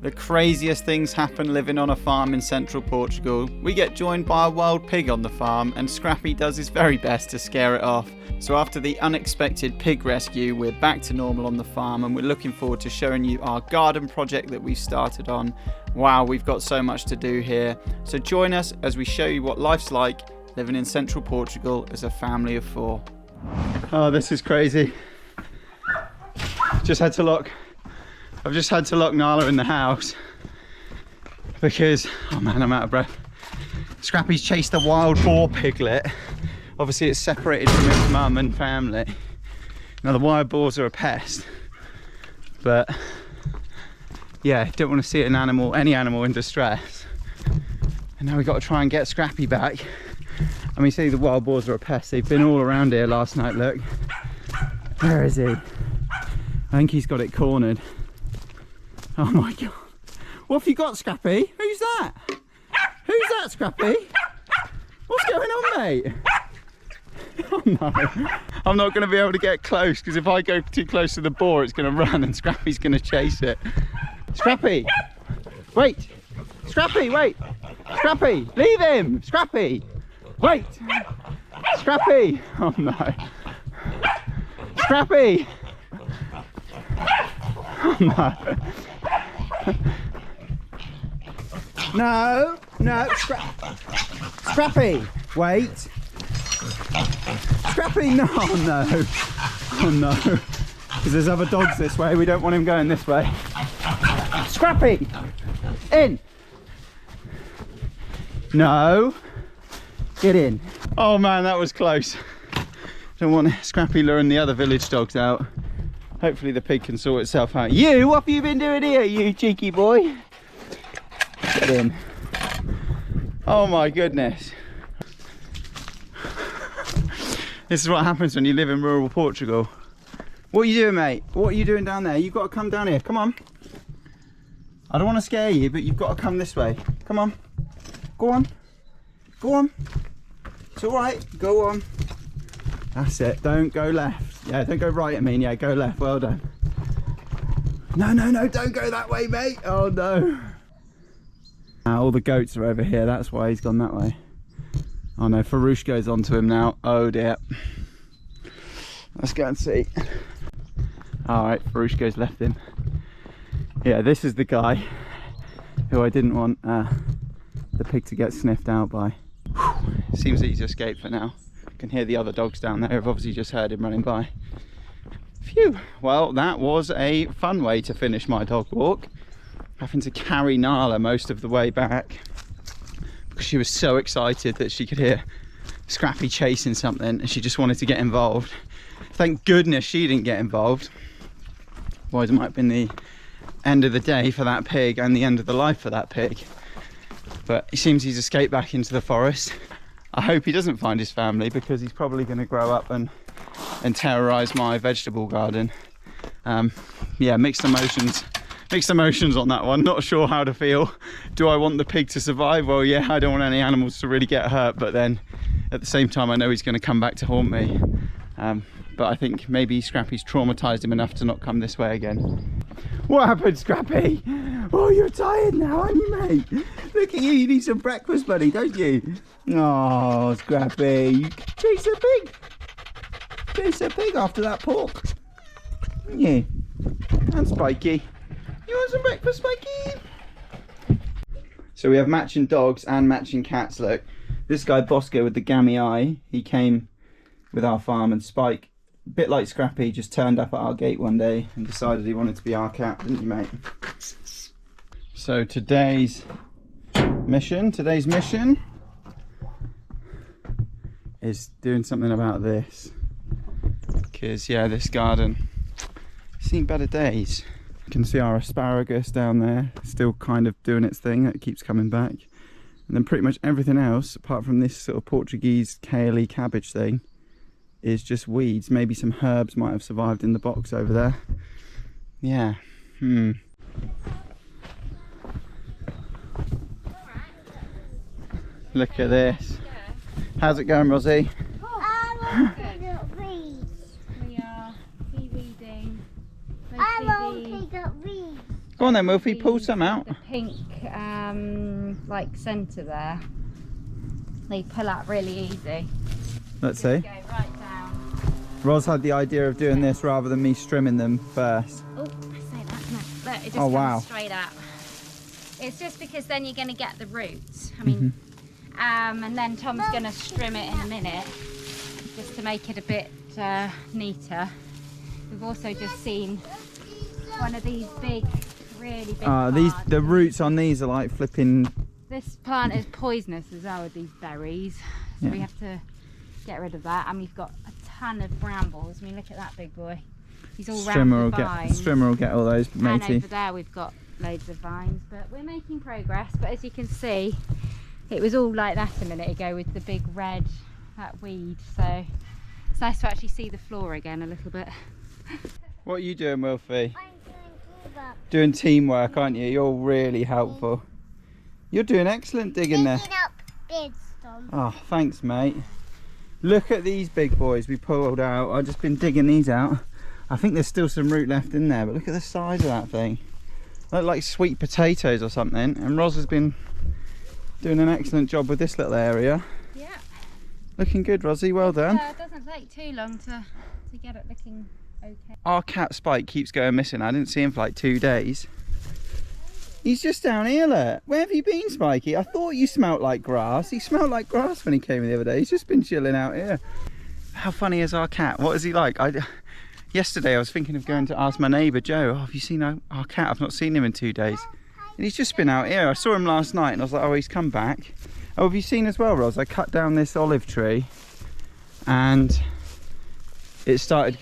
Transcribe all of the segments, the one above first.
The craziest things happen living on a farm in central Portugal. We get joined by a wild pig on the farm and Scrappy does his very best to scare it off. So after the unexpected pig rescue, we're back to normal on the farm and we're looking forward to showing you our garden project that we've started on. Wow, we've got so much to do here. So join us as we show you what life's like living in central Portugal as a family of 4. Oh, this is crazy. I've just had to lock Nala in the house because, oh man, I'm out of breath. Scrappy's chased a wild boar piglet. Obviously it's separated from its mum and family. Now the wild boars are a pest, but yeah, don't want to see any animal in distress. And now we've got to try and get Scrappy back. I mean, see, the wild boars are a pest. They've been all around here last night, look. Where is he? I think he's got it cornered. Oh my god. What have you got, Scrappy? Who's that? Who's that, Scrappy? What's going on, mate? Oh no. I'm not going to be able to get close because if I go too close to the boar, it's going to run and Scrappy's going to chase it. Scrappy! Wait! Scrappy, wait! Scrappy! Leave him! Scrappy! Wait! Scrappy! Oh no. Scrappy! Oh no. No, Scrappy, wait. Scrappy, no, oh no. Because there's other dogs this way, we don't want him going this way. Scrappy, in. No, get in. Oh man, that was close. Don't want Scrappy luring the other village dogs out. Hopefully the pig can sort itself out. You, what have you been doing here, you cheeky boy? Get in. Oh my goodness. This is what happens when you live in rural Portugal. What are you doing, mate? What are you doing down there? You've got to come down here. Come on. I don't want to scare you, but you've got to come this way. Come on. Go on. Go on. It's all right. Go on. That's it. Don't go left. Yeah, don't go right, I mean. Yeah, go left. Well done. No, don't go that way, mate. Oh, no. Now, all the goats are over here. That's why he's gone that way. Oh, no. Farouche goes onto him now. Oh, dear. Let's go and see. All right, Farouche goes left him. Yeah, this is the guy who I didn't want the pig to get sniffed out by. Whew. Seems that he's escaped for now. Can hear the other dogs down there. I've obviously just heard him running by. Phew. Well, that was a fun way to finish my dog walk. Having to carry Nala most of the way back because she was so excited that she could hear Scrappy chasing something and she just wanted to get involved. Thank goodness she didn't get involved. Otherwise it might have been the end of the day for that pig and the end of the life for that pig. But it seems he's escaped back into the forest. I hope he doesn't find his family because he's probably going to grow up and terrorise my vegetable garden. Yeah, mixed emotions on that one. Not sure how to feel. Do I want the pig to survive? Well, yeah, I don't want any animals to really get hurt, but then at the same time I know he's going to come back to haunt me. But I think maybe Scrappy's traumatised him enough to not come this way again. What happened, Scrappy? Oh, you're tired now, aren't you, mate? Look at you, you need some breakfast, buddy, don't you? Oh, Scrappy, you chase a pig. Chase a pig after that pork. Yeah. And Spiky. You want some breakfast, Spiky? So we have matching dogs and matching cats, look. This guy, Bosco, with the gammy eye, he came with our farm, and Spike, a bit like Scrappy, just turned up at our gate one day and decided he wanted to be our cat, didn't you, mate? So today's mission is doing something about this. Because, yeah, this garden has seen better days. You can see our asparagus down there, still kind of doing its thing, it keeps coming back. And then pretty much everything else, apart from this sort of Portuguese kale-y cabbage thing, is just weeds. Maybe some herbs might have survived in the box over there. Yeah. Look at this. How's it going, Rosie? We are reading. I won't pick up weeds. Go on then, Wolfie, pull some out. The pink, like centre there. They pull out really easy. Let's see. Go right down. Ros had the idea of doing this rather than me strimming them first. Oh, I say that. No, look, it just Oh, comes wow. straight out. It's just because then you're going to get the roots. I mean, and then Tom's going to strim it in a minute, just to make it a bit neater. We've also just seen one of these big, really big plants. The roots on these are like flipping. This plant is poisonous as well with these berries, so we have to get rid of that. And we've got a ton of brambles. I mean, look at that big boy. He's all round the vines. Strimmer will get all those, matey. And over there we've got loads of vines, but we're making progress. But as you can see, it was all like that a minute ago with the big red, that weed. So it's nice to actually see the floor again a little bit. What are you doing, Wolfie? I'm doing teamwork. Doing teamwork, aren't you? You're really helpful. You're doing excellent digging there. Digging up beds, Tom. Oh, thanks, mate. Look at these big boys we pulled out. I've just been digging these out. I think there's still some root left in there, but look at the size of that thing. Look like sweet potatoes or something. And Ros has been doing an excellent job with this little area. Yeah. Looking good, Rosie. Well done. It doesn't take too long to get it looking okay. Our cat Spike keeps going missing. I didn't see him for like 2 days. He's just down here, look. Where have you been, Spiky? I thought you smelt like grass. He smelled like grass when he came the other day. He's just been chilling out here. How funny is our cat? What is he like? Yesterday I was thinking of going to ask my neighbour Joe, oh, have you seen our cat? I've not seen him in 2 days. And he's just been out here. I saw him last night and I was like, oh, he's come back. Oh, have you seen as well, Ros? I cut down this olive tree and it started...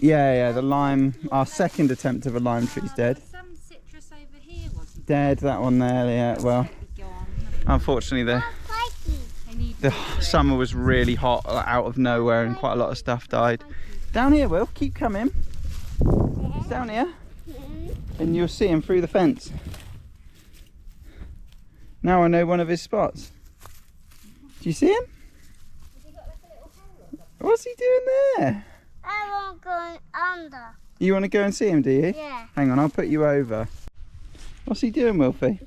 Yeah, the lime, our second attempt of a lime tree's dead. Some citrus over here, wasn't Dead, that one there, yeah, well, unfortunately the summer was really hot out of nowhere and quite a lot of stuff died. Down here, Will, keep coming. He's down here and you'll see him through the fence. Now I know one of his spots. Do you see him? What's he doing there? I won't go under. You want to go and see him, do you? Yeah. Hang on, I'll put you over. What's he doing, Wolfie?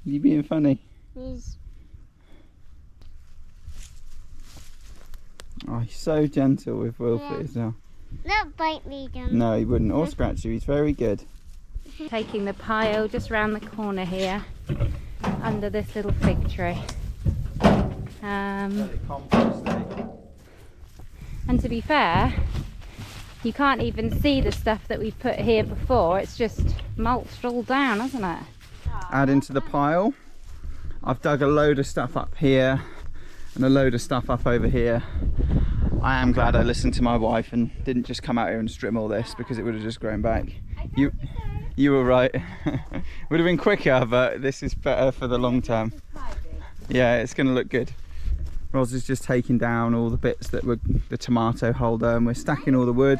You being funny? He's... Oh, he's so gentle with Wolfie as well. Not bite me, John. No, he wouldn't, or scratch you. He's very good. Taking the pile just round the corner here, under this little fig tree. And to be fair, you can't even see the stuff that we've put here before. It's just mulched all down, hasn't it? Add into the pile. I've dug a load of stuff up here and a load of stuff up over here. I am glad I listened to my wife and didn't just come out here and strim all this, because it would have just grown back. You were right. Would have been quicker, but this is better for the long term. Yeah, it's going to look good. Ros is just taking down all the bits that were the tomato holder, and we're stacking all the wood.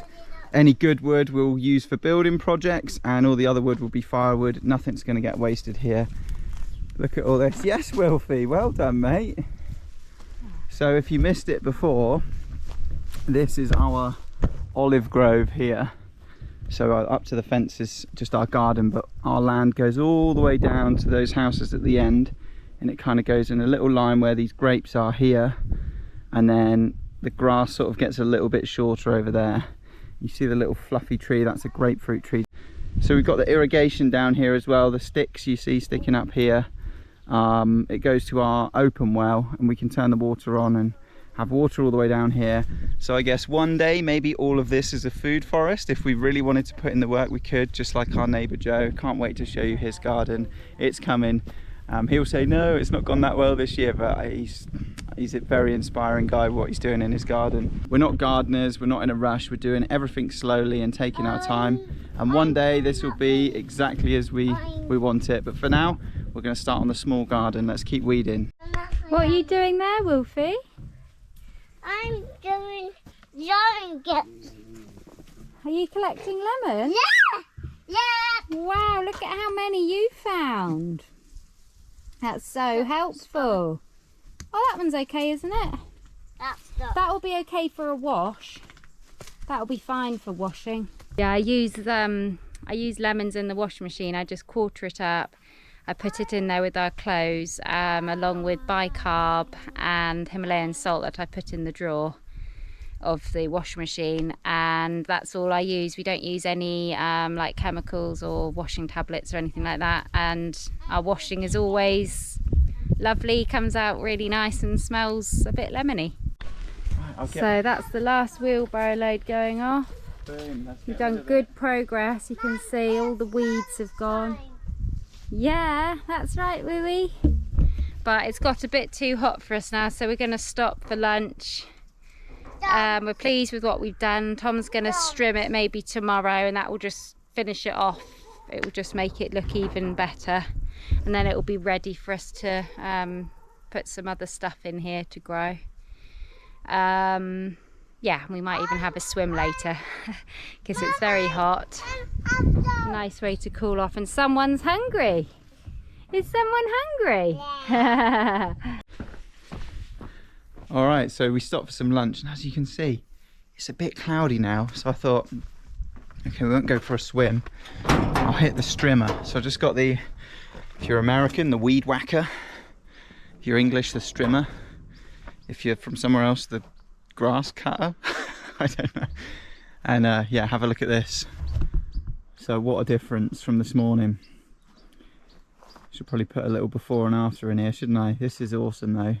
Any good wood we'll use for building projects, and all the other wood will be firewood. Nothing's going to get wasted here. Look at all this. Yes, Wilfie, well done, mate. So if you missed it before, this is our olive grove here. So up to the fence is just our garden, but our land goes all the way down to those houses at the end. And it kind of goes in a little line where these grapes are here, and then the grass sort of gets a little bit shorter over there. You see the little fluffy tree, that's a grapefruit tree. So we've got the irrigation down here as well, the sticks you see sticking up here. It goes to our open well, and we can turn the water on and have water all the way down here. So I guess one day maybe all of this is a food forest. If we really wanted to put in the work, we could, just like our neighbour Joe. Can't wait to show you his garden. It's coming. He'll say no, it's not gone that well this year, but he's a very inspiring guy what he's doing in his garden. We're not gardeners, we're not in a rush, we're doing everything slowly and taking our time, and one day this will be exactly as we want it. But for now we're going to start on the small garden. Let's keep weeding. What are you doing there, Wolfie? I'm doing lemon. Are you collecting lemons? Yeah! Yeah! Wow, look at how many you found. That's so helpful. Oh, that one's okay, isn't it? That'll be okay for a wash. That'll be fine for washing. Yeah, I I use lemons in the washing machine. I just quarter it up. I put it in there with our clothes, along with bicarb and Himalayan salt that I put in the drawer of the washing machine, and that's all I use. We don't use any like chemicals or washing tablets or anything like that, and our washing is always lovely, comes out really nice and smells a bit lemony. So that's the last wheelbarrow load going off. We've done good progress. You can see all the weeds have gone. Yeah, that's right, Wee. But it's got a bit too hot for us now, so we're going to stop for lunch. We're pleased with what we've done. Tom's going to strim it maybe tomorrow, and that will just finish it off. It will just make it look even better, and then it will be ready for us to put some other stuff in here to grow. Yeah, we might even have a swim later because it's very hot. Nice way to cool off, and someone's hungry. Is someone hungry? Yeah. All right, so we stopped for some lunch, and as you can see, it's a bit cloudy now, so I thought, okay, we won't go for a swim. I'll hit the strimmer. So I just got the, if you're American, the weed whacker. If you're English, the strimmer. If you're from somewhere else, the grass cutter. I don't know. And yeah, have a look at this. So what a difference from this morning. Should probably put a little before and after in here, shouldn't I? This is awesome though.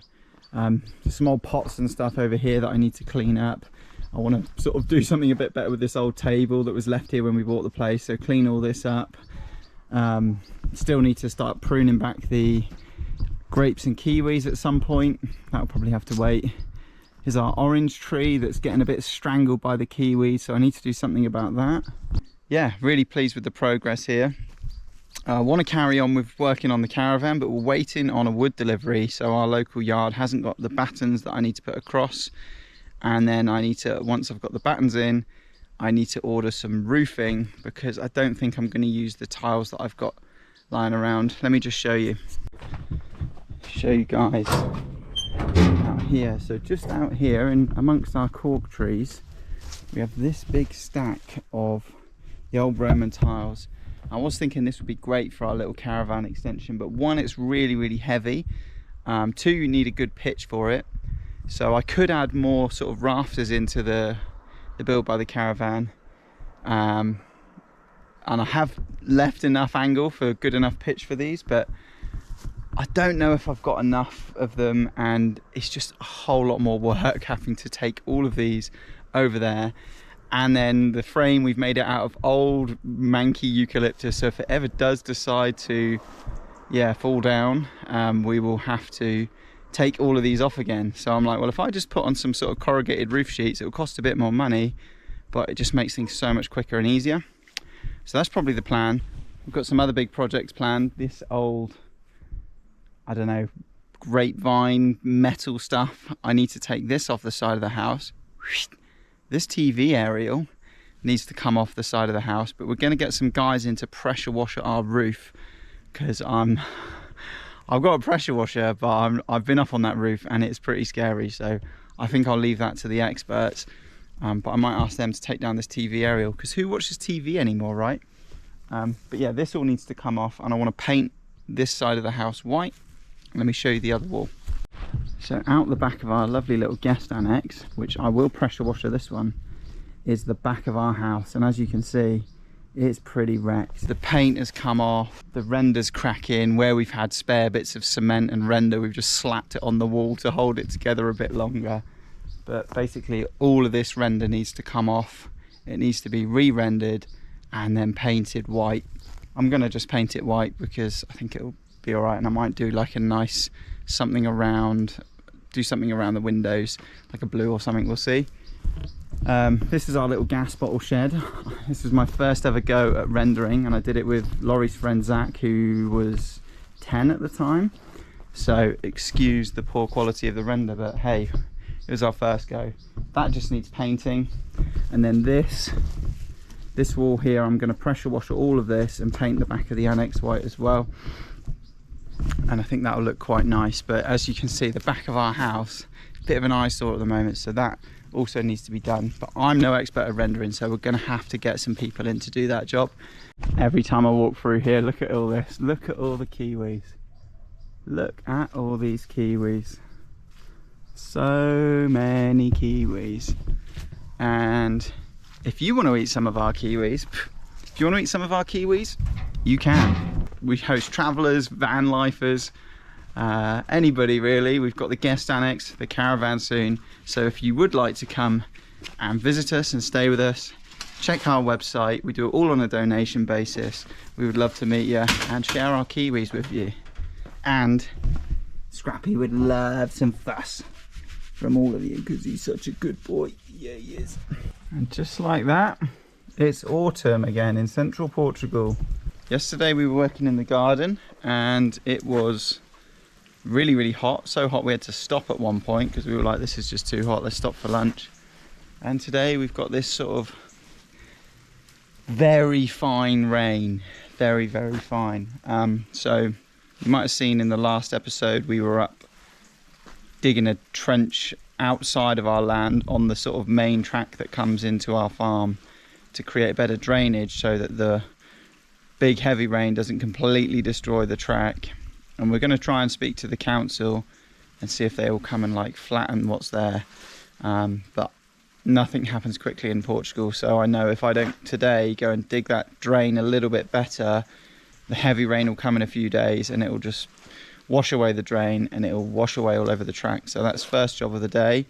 There's some old pots and stuff over here that I need to clean up. I want to sort of do something a bit better with this old table that was left here when we bought the place, so clean all this up. Still need to start pruning back the grapes and kiwis at some point. That'll probably have to wait. Here's our orange tree that's getting a bit strangled by the kiwi, so I need to do something about that. Yeah, really pleased with the progress here. I want to carry on with working on the caravan, but we're waiting on a wood delivery, so our local yard hasn't got the battens that I need to put across. And then I need to, once I've got the battens in, I need to order some roofing, because I don't think I'm going to use the tiles that I've got lying around. Let me just show you guys out here. So just out here in amongst our cork trees, we have this big stack of the old Roman tiles. I was thinking this would be great for our little caravan extension, but one, it's really heavy. Two, you need a good pitch for it. So I could add more sort of rafters into the build by the caravan. And I have left enough angle for a good enough pitch for these, but I don't know if I've got enough of them, and it's just a whole lot more work having to take all of these over there. And then the frame, we've made it out of old manky eucalyptus, so if it ever does decide to fall down, we will have to take all of these off again. So I'm like, well, if I just put on some sort of corrugated roof sheets, it will cost a bit more money, but it just makes things so much quicker and easier. So that's probably the plan. We've got some other big projects planned. This old, I don't know, grapevine metal stuff, I need to take this off the side of the house. This TV aerial needs to come off the side of the house, but we're going to get some guys in to pressure wash our roof, because I've got a pressure washer, but I've been up on that roof and it's pretty scary, so I think I'll leave that to the experts. But I might ask them to take down this TV aerial, because who watches TV anymore, right? But yeah, this all needs to come off, and I want to paint this side of the house white. Let me show you the other wall. So out the back of our lovely little guest annex, which I will pressure washer this one, is the back of our house, and as you can see, it's pretty wrecked. The paint has come off, the render's cracking. Where we've had spare bits of cement and render, we've just slapped it on the wall to hold it together a bit longer. But basically all of this render needs to come off. It needs to be re-rendered and then painted white. I'm gonna just paint it white because I think it'll be all right, and I might do like a nice something around, do something around the windows, like a blue or something, we'll see. This is our little gas bottle shed. This was my first ever go at rendering, and I did it with Laurie's friend Zach, who was 10 at the time. So excuse the poor quality of the render, but hey, it was our first go. That just needs painting. And then this wall here, I'm going to pressure wash all of this and paint the back of the annex white as well. And I think that will look quite nice. But as you can see, the back of our house, a bit of an eyesore at the moment, so that also needs to be done. But I'm no expert at rendering, so we're going to have to get some people in to do that job. Every time I walk through here, look at all this. Look at all the kiwis. Look at all these kiwis. So many kiwis. And if you want to eat some of our kiwis, you can. We host travellers, van lifers, anybody really. We've got the guest annex, the caravan soon. So if you would like to come and visit us and stay with us, check our website. We do it all on a donation basis. We would love to meet you and share our kiwis with you. And Scrappy would love some fuss from all of you because he's such a good boy. Yeah, he is. And just like that, it's autumn again in central Portugal. Yesterday we were working in the garden and it was really, really hot. So hot we had to stop at one point because we were like, this is just too hot, let's stop for lunch. And today we've got this sort of very fine rain, very, very fine. So you might have seen in the last episode we were up digging a trench outside of our land on the sort of main track that comes into our farm to create better drainage so that the big heavy rain doesn't completely destroy the track. And we're going to try and speak to the council and see if they will come and like flatten what's there. But nothing happens quickly in Portugal, so I know if I don't today go and dig that drain a little bit better, the heavy rain will come in a few days and it will just wash away the drain and it will wash away all over the track. So that's first job of the day.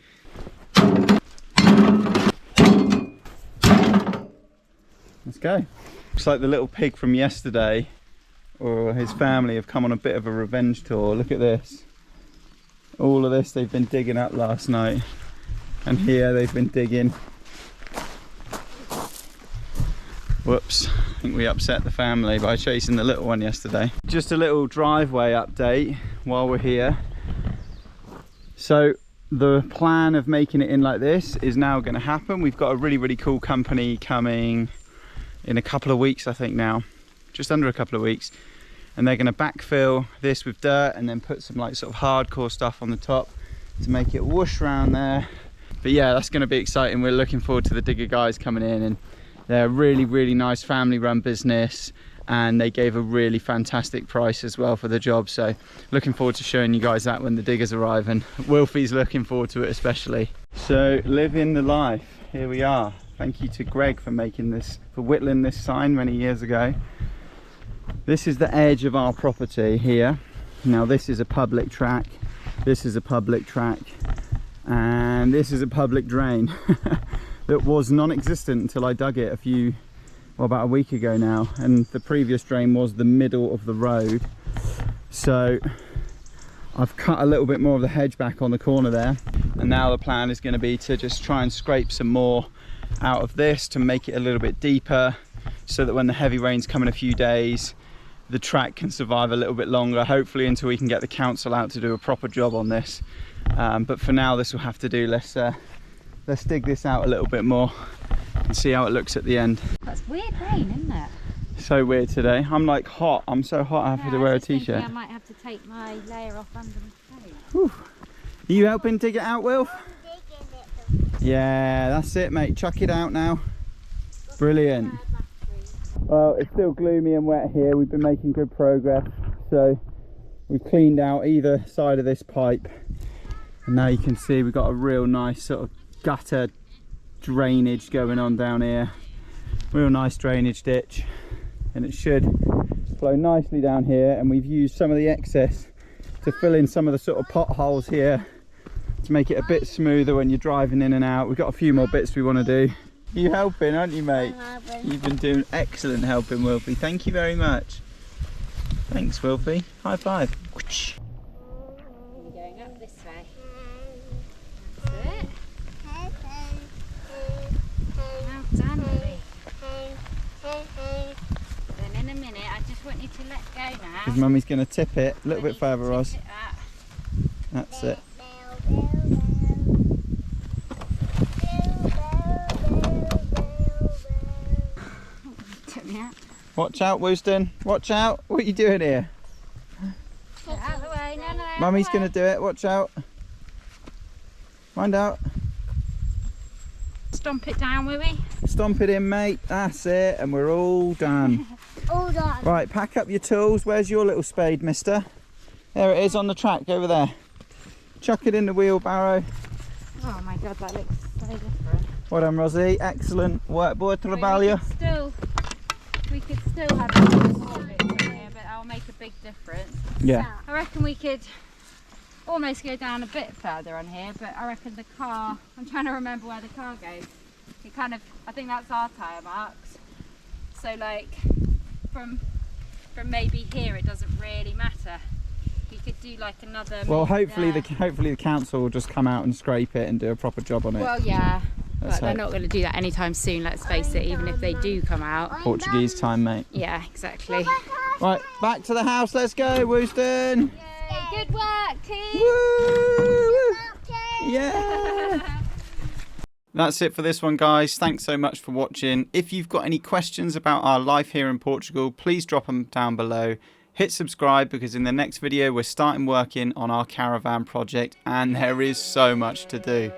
Let's go. Looks like the little pig from yesterday or his family have come on a bit of a revenge tour. Look at this. All of this they've been digging up last night. And here they've been digging. Whoops, I think we upset the family by chasing the little one yesterday. Just a little driveway update while we're here. So the plan of making it in like this is now going to happen. We've got a really, really cool company coming in a couple of weeks, I think now. Just under a couple of weeks. And they're going to backfill this with dirt and then put some like sort of hardcore stuff on the top to make it whoosh around there. But yeah, that's going to be exciting. We're looking forward to the digger guys coming in, and they're a really, really nice family run business and they gave a really fantastic price as well for the job. So looking forward to showing you guys that when the diggers arrive, and Wilfie's looking forward to it especially. So living the life, here we are. Thank you to Greg for making this, for whittling this sign many years ago. This is the edge of our property here. Now this is a public track, this is a public track, and this is a public drain that was non-existent until I dug it about a week ago now, and the previous drain was the middle of the road. So I've cut a little bit more of the hedge back on the corner there, and now the plan is going to be to just try and scrape some more out of this to make it a little bit deeper so that when the heavy rains come in a few days, the track can survive a little bit longer, hopefully until we can get the council out to do a proper job on this. But for now this will have to do. Let's dig this out a little bit more and see how it looks at the end. That's weird rain, isn't it? So weird today. I'm like hot. I'm so hot I have to wear a t-shirt. I might have to take my layer off under my coat. Whew. Are you helping dig it out, Wilf? Yeah, that's it, mate. Chuck it out now. Brilliant. Well, it's still gloomy and wet here. We've been making good progress. So we've cleaned out either side of this pipe. And now you can see we've got a real nice sort of gutter drainage going on down here. Real nice drainage ditch. And it should flow nicely down here. And we've used some of the excess to fill in some of the sort of potholes here to make it a bit smoother when you're driving in and out. We've got a few more bits we want to do. You helping, aren't you, mate? You've been doing excellent helping, Wilfie. Thank you very much. Thanks, Wilfie. High five. We're going up this way. That's it. Well done, Willie. Then in a minute, I just want you to let go now. Because Mummy's going to tip it a little bit further, Roz. That's it. Watch out, Wooston. Watch out. What are you doing here? Get out of the way. No, Mummy's going to do it. Watch out. Mind out. Stomp it down, will we? Stomp it in, mate. That's it. And we're all done. Hold on. Right, pack up your tools. Where's your little spade, mister? There it is on the track over there. Chuck it in the wheelbarrow. Oh my god, that looks so different. Well done, Rosie. Excellent work, boy. Trabalho. We could still have a small bit in here, but that'll make a big difference. Yeah. I reckon we could almost go down a bit further on here, but I reckon the car, I'm trying to remember where the car goes. It kind of, I think that's our tyre marks. So like from maybe here it doesn't really matter. We could do like another. Well, hopefully the council will just come out and scrape it and do a proper job on it. Well, yeah. Let's But they're hope. not going to do that anytime soon, let's face it, even if they do come out. Portuguese time, mate. Yeah, exactly. Right, back to the house. Let's go, Wooston. Yay, good work, team! Woo! Yeah. That's it for this one, guys. Thanks so much for watching. If you've got any questions about our life here in Portugal, please drop them down below. Hit subscribe because in the next video we're starting working on our caravan project and there is so much to do.